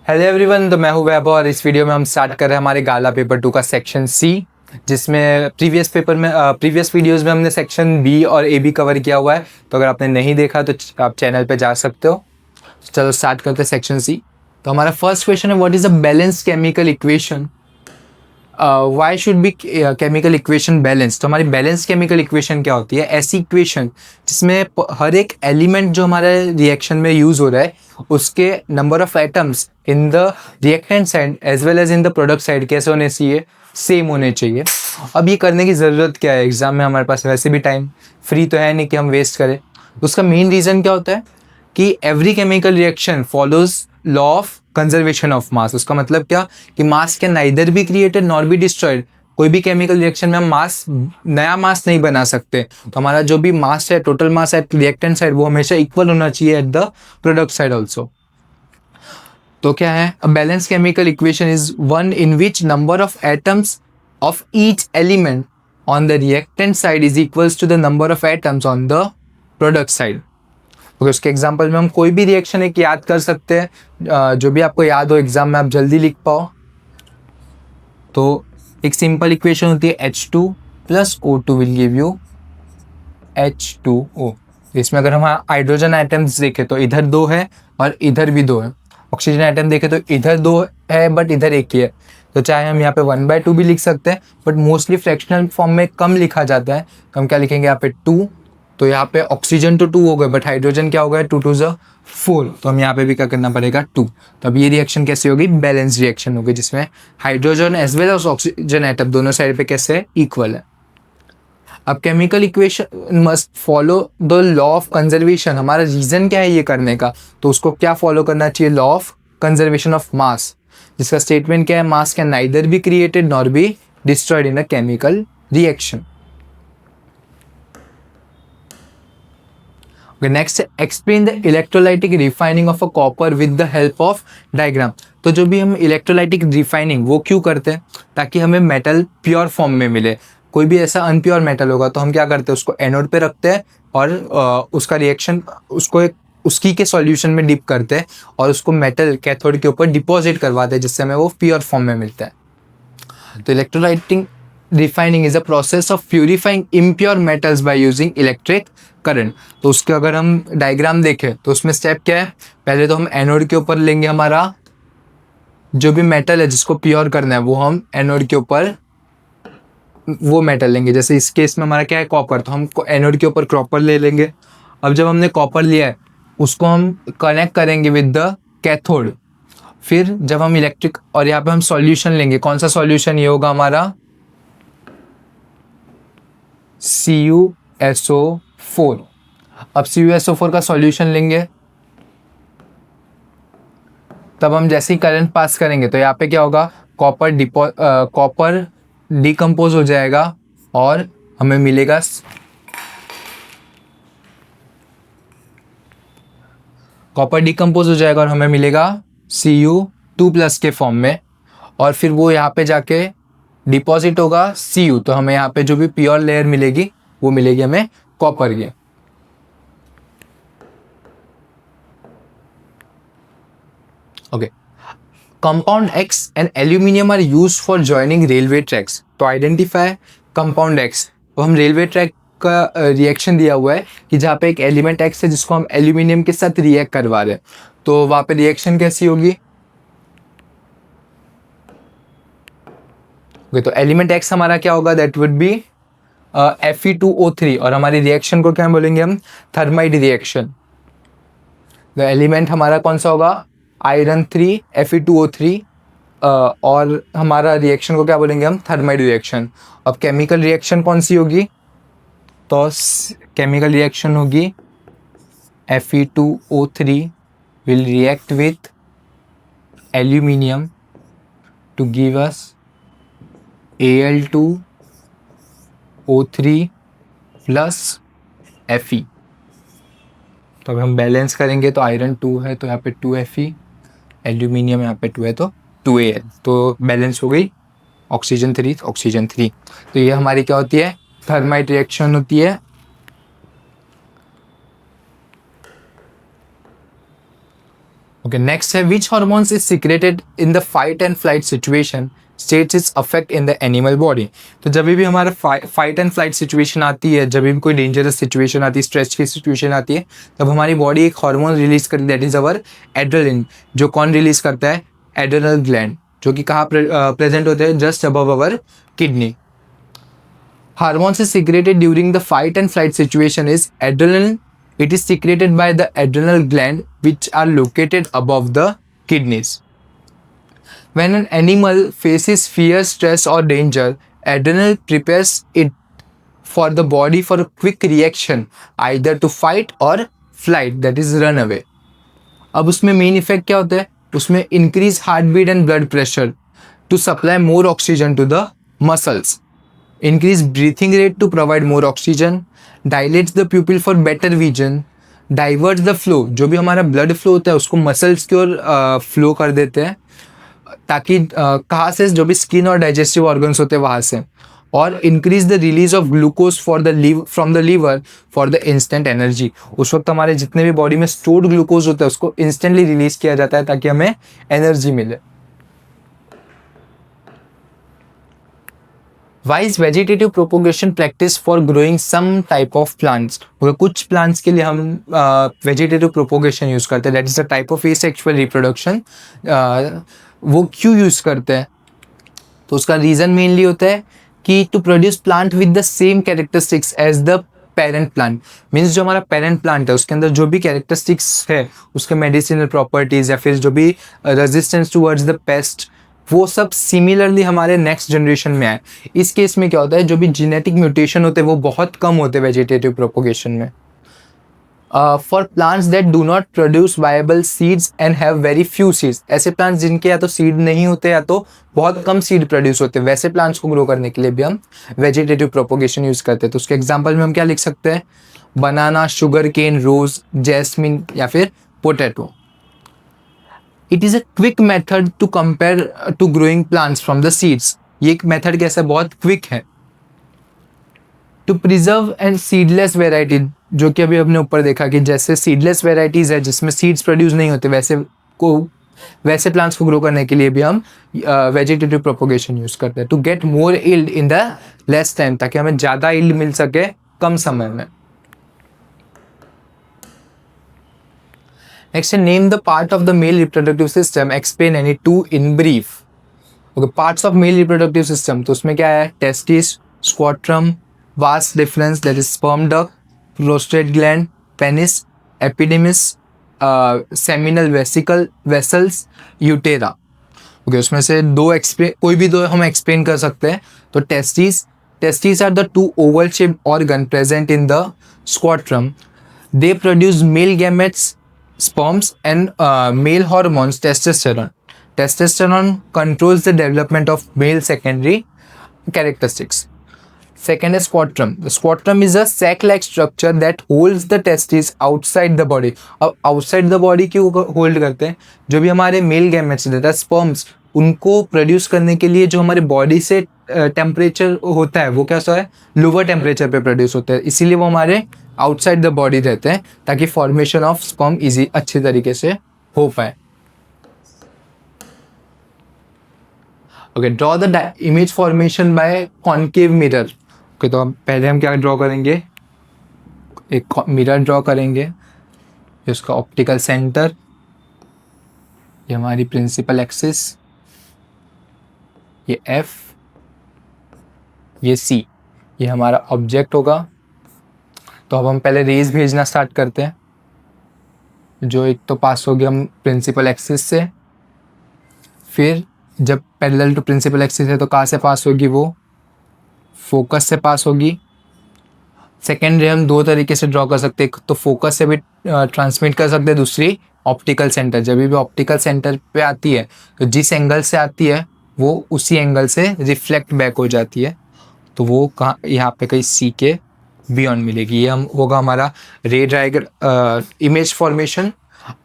Hello everyone, तो मैं हूं वैभव और इस वीडियो में हम स्टार्ट कर रहे हैं हमारे गाला पेपर 2 का सेक्शन सी, जिसमें प्रीवियस वीडियोस में हमने सेक्शन बी और ए बी कवर किया हुआ है। तो अगर आपने नहीं देखा तो आप चैनल पे जा सकते हो। चलो स्टार्ट करते हैं सेक्शन सी। तो हमारा फर्स्ट क्वेश्चन है, what is a balanced chemical equation? Why should be chemical equation balance? तो हमारी बैलेंस केमिकल इक्वेशन क्या होती है? ऐसी इक्वेशन जिसमें हर एक एलिमेंट जो हमारे रिएक्शन में यूज हो रहा है उसके number of atoms in the reactant side as well as in the product side कैसे होने चाहिए? सेम होने चाहिए। अब ये करने की ज़रूरत क्या है? एग्जाम में हमारे पास वैसे भी टाइम फ्री तो है नहीं कि हम वेस्ट करें। उसका मेन रीज़न क्या होता है कि every chemical reaction follows law of conservation of mass. उसका मतलब क्या कि मास can neither be created nor be destroyed. कोई भी केमिकल रिएक्शन में हम नया मास नहीं बना सकते। तो हमारा जो भी मास है, total mass at reactant side, वो हमेशा इक्वल होना चाहिए at the product side also. तो क्या है? A balance chemical equation is one in which number of atoms of each element on the reactant side is equals to the number of atoms on the product side. तो उसके example में हम कोई भी reaction एक याद कर सकते हैं, जो भी आपको याद हो एग्जाम में आप जल्दी लिख पाओ। तो एक सिंपल इक्वेशन होती है H2 plus O2 will give you H2O। इसमें अगर हम हाइड्रोजन आइटम्स देखें तो इधर 2 है और इधर भी 2 है। ऑक्सीजन आइटम देखें तो इधर 2 है बट इधर 1 ही है। तो चाहे हम यहाँ पे 1/2 भी लिख सकते हैं, बट मोस्टली फ्रैक्शनल फॉर्म में कम लिखा जाता है। तो हम क्या लिखेंगे यहाँ पे 2। तो यहाँ पे ऑक्सीजन तो 2 हो गए बट हाइड्रोजन क्या हो गया? 2 2 4। तो हम यहाँ पे भी क्या करना पड़ेगा? 2। तो अब ये रिएक्शन कैसे होगी? बैलेंस रिएक्शन होगी, जिसमें hydrogen as well as oxygen atom दोनों साइड पे कैसे इक्वल है। अब chemical equation must follow the law of conservation. हमारा रीजन क्या है ये करने का? तो उसको क्या फॉलो करना चाहिए? Law of conservation of mass, जिसका स्टेटमेंट क्या है? मास can neither be created nor be destroyed in a chemical reaction. Next, explain the electrolytic refining of a copper with the help of diagram. तो जो भी हम electrolytic refining वो क्यों करते हैं? ताकि हमें मेटल प्योर फॉर्म में मिले। कोई भी ऐसा अनप्योर मेटल होगा तो हम क्या करते हैं? उसको एनोड पे रखते हैं और उसका रिएक्शन उसकी के सॉल्यूशन में डिप करते हैं और उसको मेटल कैथोड के ऊपर डिपॉजिट करवाते हैं, जिससे हमें वो प्योर फॉर्म में मिलता है। तो electrolytic refining is a process of purifying impure metals by using electric current. तो उसके अगर हम डायग्राम देखें तो उसमें स्टेप क्या है? पहले तो हम एनोड के ऊपर लेंगे हमारा जो भी मेटल है जिसको प्योर करना है, वो हम एनोड के ऊपर वो मेटल लेंगे। जैसे इस केस में हमारा क्या है? कॉपर। तो हम एनोड के ऊपर कॉपर ले लेंगे। अब जब हमने कॉपर लिया है उसको हम कनेक्ट करेंगे विद द कैथोड। फिर जब हम इलेक्ट्रिक और यहाँ पे हम सॉल्यूशन लेंगे, कौन सा सॉल्यूशन? ये होगा हमारा CuSO4। अब CuSO4 का सॉल्यूशन लेंगे, तब हम जैसे ही करंट पास करेंगे तो यहाँ पे क्या होगा? कॉपर डिकम्पोज हो जाएगा और हमें मिलेगा Cu2+ के फॉर्म में। और फिर वो यहाँ पे जाके डिपॉजिट होगा Cu। तो हमें यहाँ पे जो भी प्योर लेयर मिलेगी वो मिलेगी हमें कॉपर की। Okay, compound X and aluminium are used for joining railway tracks. तो आइडेंटिफाई कंपाउंड X। तो हम रेलवे ट्रैक का रिएक्शन दिया हुआ है कि जहाँ पे एक एलिमेंट X है जिसको हम एल्यूमिनियम के साथ रिएक्ट करवा रहे हैं, तो वहाँ पे रिएक्शन कैसी होगी? तो एलिमेंट X हमारा क्या होगा? That would be Fe2O3। और हमारी रिएक्शन को क्या बोलेंगे हम? Thermite reaction. द एलिमेंट हमारा कौन सा होगा? Iron 3 Fe2O3। और हमारा रिएक्शन को क्या बोलेंगे हम? Thermite reaction. अब केमिकल रिएक्शन कौन सी होगी? तो केमिकल रिएक्शन होगी Fe2O3 will react with aluminium to give us Al2O3 plus Fe। तो अब हम बैलेंस करेंगे तो आयरन 2 है तो यहाँ पे 2Fe, एल्यूमिनियम यहाँ पे 2 है तो 2Al। तो बैलेंस हो गई ऑक्सीजन 3 ऑक्सीजन 3। तो ये हमारी क्या होती है? थर्माइट रिएक्शन होती है। ओके, नेक्स्ट है which hormones is secreted in the fight and flight situation states its affect in the animal body. तो जब भी हमारा फाइट एंड फ्लाइट सिचुएशन आती है, जब भी कोई डेंजरस सिचुएशन आती है, स्ट्रेस की सिचुएशन आती है, तब हमारी बॉडी एक हार्मोन रिलीज करती है, दैट इज अवर एड्रेनलिन। जो कौन रिलीज करता है? एड्रेनल ग्लैंड, जो कि कहाँ प्रेजेंट होते हैं? Just above our kidney. Hormones is secreted during the fight and flight situation is adrenaline. It is secreted by the adrenal gland which are located above the kidneys. When an animal faces fear, stress or danger, adrenal prepares it for the body for a quick reaction either to fight or flight, that is run away. अब उसमें main effect क्या होता है? उसमें increase heart beat and blood pressure to supply more oxygen to the muscles, increase breathing rate to provide more oxygen, dilates the pupil for better vision, diverts the flow, जो भी हमारा blood flow होता है उसको muscles की ओर flow कर देते हैं, ताकि कहाँ से? जो भी स्किन और डाइजेस्टिव ऑर्गन्स होते हैं वहाँ से। और increase the release of glucose from the liver for the instant energy. उस वक्त हमारे जितने भी बॉडी में स्टोर्ड ग्लूकोज होता है उसको इंस्टेंटली रिलीज किया जाता है ताकि हमें एनर्जी मिले। Why is vegetative propagation practice for growing some type of plants? कुछ प्लांट्स के लिए हम वेजिटेटिव प्रोपोगेशन यूज़ करते हैं, that is the type of asexual reproduction. वो क्यों यूज़ करते हैं? तो उसका रीज़न मेनली होता है कि to produce plant with the same characteristics as the parent plant. Means जो हमारा पेरेंट प्लांट है उसके अंदर जो भी कैरेक्टरिस्टिक्स है, उसके मेडिसिनल प्रॉपर्टीज़ या फिर जो भी रेजिस्टेंस टूवर्ड्स द पेस्ट, वो सब सिमिलरली हमारे नेक्स्ट जनरेशन में आए। इस केस में क्या होता है? जो भी जेनेटिक म्यूटेशन होते हैं वो बहुत कम होते हैं वेजिटेटिव प्रोपोगेशन में। For plants that do not produce viable seeds and have very few seeds, ऐसे प्लांट्स जिनके या तो सीड नहीं होते या तो बहुत कम सीड प्रोड्यूस होते हैं, वैसे प्लांट्स को ग्रो करने के लिए भी हम वेजिटेटिव प्रोपोगेशन यूज़ करते हैं। तो उसके एग्जाम्पल में हम क्या लिख सकते हैं? बनाना, शुगर केन, रोज, जैस्मिन या फिर potato. It is a quick method to compare to growing plants from the seeds. ये एक मेथड कैसा? बहुत क्विक है। To preserve and seedless variety, जो कि अभी हमने ऊपर देखा कि जैसे सीडलेस वेराइटीज़ है जिसमें सीड्स प्रोड्यूस नहीं होते, वैसे प्लांट्स को ग्रो करने के लिए भी हम वेजिटेटिव प्रोपोगेशन यूज़ करते हैं। To get more yield in the less time, ताकि हमें ज़्यादा यील्ड मिल सके कम समय में। Next, name the part of the male reproductive system. Explain any two in brief. Okay, parts of male reproductive system. तो उसमें क्या है? Testis, scrotum, vas deferens, that is sperm duct, prostate gland, penis, epididymis, seminal vesicle, vessels, utera. Okay, उसमें से कोई भी दो हम explain कर सकते हैं। तो testes are the two oval shaped organ present in the scrotum. They produce male gametes, sperms and male hormones testosterone. Testosterone controls the development of male secondary characteristics. Second is scrotum. The scrotum is a sac-like structure that holds the testes outside the body. अब outside the body क्यों hold करते हैं? जो भी हमारे male gametes रहता है sperms, उनको प्रोड्यूस करने के लिए जो हमारे बॉडी से टेम्परेचर होता है वो कैसा है? लोअर टेम्परेचर पे प्रोड्यूस होता है, इसीलिए वो हमारे आउटसाइड द बॉडी रहते हैं ताकि फॉर्मेशन ऑफ स्पर्म इजी अच्छी तरीके से हो पाए। Okay, draw the image formation by concave mirror. Okay, तो पहले हम क्या ड्रॉ करेंगे? एक मिरर ड्रॉ करेंगे, इसका ऑप्टिकल सेंटर, ये हमारी प्रिंसिपल एक्सिस, ये F, ये C, ये हमारा ऑब्जेक्ट होगा। तो अब हम पहले रेज भेजना स्टार्ट करते हैं, जो एक तो पास होगी हम प्रिंसिपल एक्सिस से, फिर जब पैरेलल टू प्रिंसिपल एक्सिस है तो कहाँ से पास होगी? वो फोकस से पास होगी। सेकेंड रे हम दो तरीके से ड्रॉ कर सकते हैं, तो फोकस से भी ट्रांसमिट कर सकते हैं, दूसरी ऑप्टिकल सेंटर। जब भी ऑप्टिकल सेंटर पे आती है तो जिस एंगल से आती है वो उसी एंगल से रिफ्लेक्ट बैक हो जाती है, तो वो कहाँ? यहाँ पे कहीं C के बियॉन्ड मिलेगी। ये हम होगा हमारा रे डायग्राम इमेज फॉर्मेशन।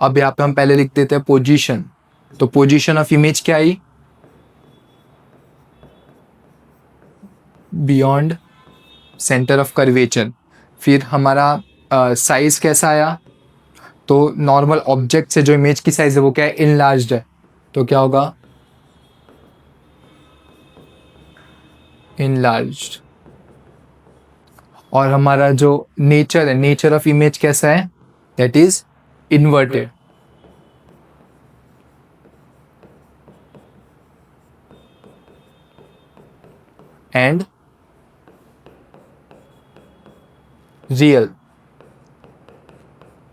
अब यहाँ पे हम पहले लिख देते हैं पोजीशन। तो पोजीशन ऑफ इमेज क्या आई? Beyond centre of curvature. फिर हमारा साइज कैसा आया? तो नॉर्मल ऑब्जेक्ट से जो इमेज की साइज है वो क्या है, इनलार्ज्ड है, तो क्या होगा, इनलार्ज्ड। और हमारा जो नेचर है, नेचर ऑफ इमेज कैसा है, that is inverted. And real,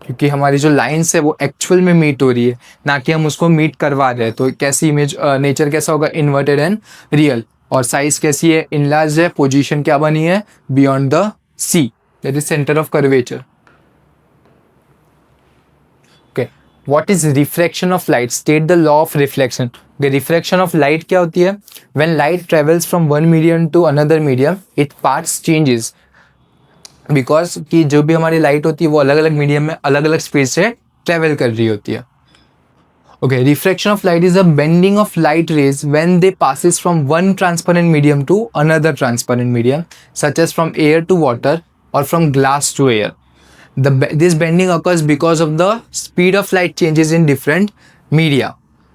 क्योंकि हमारी जो लाइंस है वो एक्चुअल में मीट हो रही है, ना कि हम उसको मीट करवा रहे हैं। तो कैसी इमेज, नेचर कैसा होगा, इन्वर्टेड एंड रियल। और साइज कैसी है, इनलार्ज है। पोजीशन क्या बनी है, beyond the C, that is centre of curvature. Okay, what is refraction of light, state the law of reflection. Refraction of light क्या होती है, when light travels from one medium to another medium it parts changes, because कि जो भी हमारी light होती है वो अलग अलग मीडियम में अलग अलग स्पीड से ट्रेवल कर रही होती है। Okay, refraction of light is a bending of light rays when they passes from one transparent medium to another transparent medium, such as from air to water और from glass to air. This bending occurs because of the speed of light changes in different media.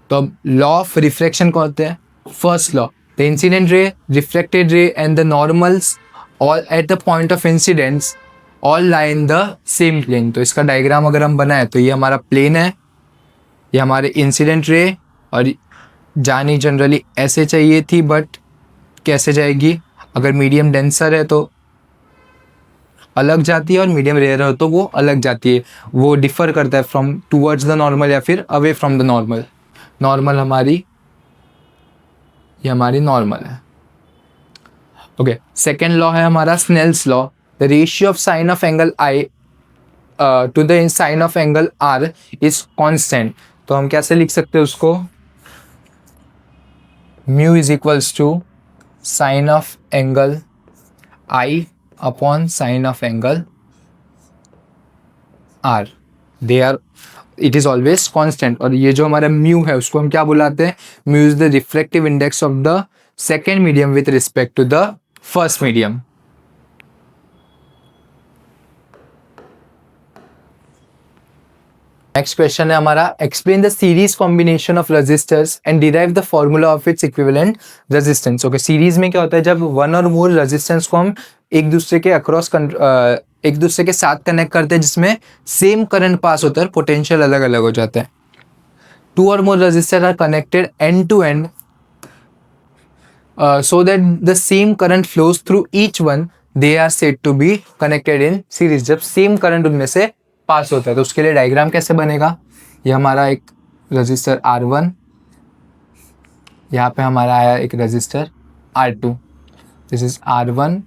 तो अब law of refraction कौन होते हैं, first law, the incident ray, reflected ray and the normals all at the point of incidence all lie in the same plane. तो इसका diagram अगर हम बनाए तो ये हमारा प्लेन है, ये हमारे इंसिडेंट रे, और जानी जनरली ऐसे चाहिए थी बट कैसे जाएगी, अगर मीडियम डेंसर है तो अलग जाती है और मीडियम रेयर हो तो वो अलग जाती है। वो डिफर करता है फ्रॉम टूवर्ड्स द नॉर्मल या फिर away from the normal. Normal हमारी, ये हमारी नॉर्मल है। ओके, सेकेंड लॉ है हमारा Snell's law, the ratio of sine of angle i to the sine of angle r is constant. तो हम कैसे लिख सकते हैं उसको, mu is equals to sine of angle i upon sine of angle r, they are, it is always constant. और ये जो हमारा म्यू है उसको हम क्या बुलाते हैं, mu is the reflective index of the second medium with respect to the first medium. Next question है हमारा, explain the series combination of resistors and derive the formula of its equivalent resistance. Okay, series में क्या होता है, जब one और more resistance को हम एक दूसरे के अक्रॉस एक दूसरे के साथ कनेक्ट करते हैं जिसमें सेम करंट पास होता है, पोटेंशियल अलग अलग हो जाता है। टू और more resistor are connected end to end so that the same current flows through each one, they are said to be connected in series। जब सेम करंट उनमें से पास होता है तो उसके लिए डायग्राम कैसे बनेगा, ये हमारा एक रजिस्टर R1, यहाँ पे हमारा आया एक register R2, this is R1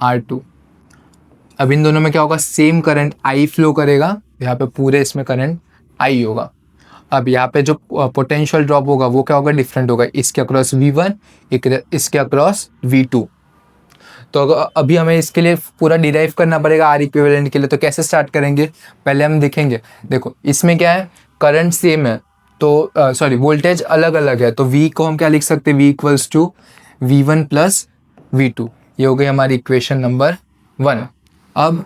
R2। अब इन दोनों में क्या होगा, सेम करंट I फ्लो करेगा, यहाँ पे पूरे इसमें करंट I होगा। अब यहाँ पे जो पोटेंशियल ड्रॉप होगा वो क्या होगा, डिफरेंट होगा, इसके अक्रॉस V1, इसके अक्रॉस V2। तो अभी हमें इसके लिए पूरा डिराइव करना पड़ेगा आर इक्विवेलेंट के लिए। तो कैसे स्टार्ट करेंगे, पहले हम देखेंगे, देखो इसमें क्या है, करंट सेम है तो सॉरी वोल्टेज अलग अलग है, तो V को हम क्या लिख सकते हैं, V equals to V1 plus V2। ये हो गई हमारी इक्वेशन नंबर 1। अब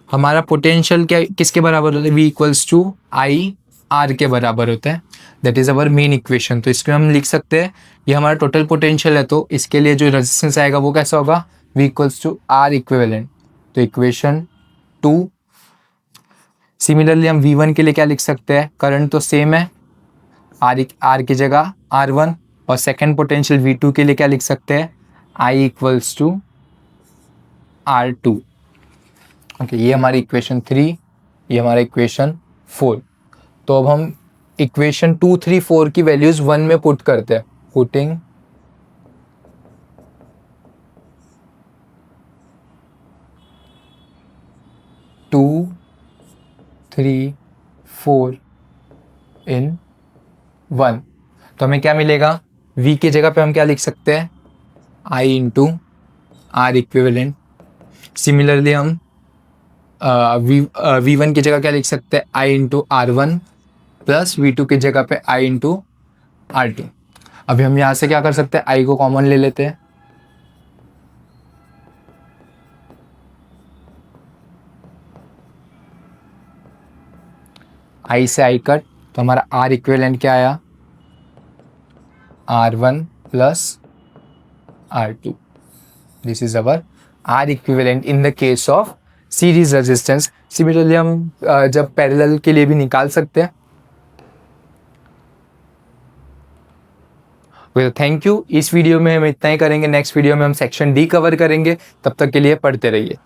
हमारा पोटेंशियल क्या किसके बराबर होता है, V equals to i r के बराबर होता है, that is our main equation. तो इसमें हम लिख सकते हैं ये हमारा टोटल पोटेंशियल है, तो इसके लिए जो रेजिस्टेंस आएगा वो कैसा होगा, V equals to r equivalent, तो इक्वेशन 2। सिमिलरली हम V1 के लिए क्या लिख सकते हैं, करंट तो सेम है, आर की जगह R1, और सेकेंड पोटेंशियल V2 के लिए क्या लिख सकते हैं, I equals to R2। Okay, ये हमारी इक्वेशन 3, ये हमारा इक्वेशन 4। तो अब हम इक्वेशन 2, 3, 4 की वैल्यूज 1 में पुट करते हैं, पुटिंग 2, 3, 4 इन 1। तो हमें क्या मिलेगा, V की जगह पे हम क्या लिख सकते हैं, I into r equivalent. Similarly हम V1 की जगह क्या लिख सकते हैं, I into R1 plus V2 की जगह पे I इंटू R2। अभी हम यहाँ से क्या कर सकते हैं, I को कॉमन ले लेते हैं, आई से आई कट, तो हमारा आर इक्विवेलेंट क्या आया, R1 plus R2। This is our r equivalent in the case of series resistance. Similarly हम जब पैरेलल के लिए भी निकाल सकते हैं। Well thank you. इस वीडियो में हम इतना ही करेंगे, नेक्स्ट वीडियो में हम सेक्शन डी कवर करेंगे। तब तक के लिए पढ़ते रहिए।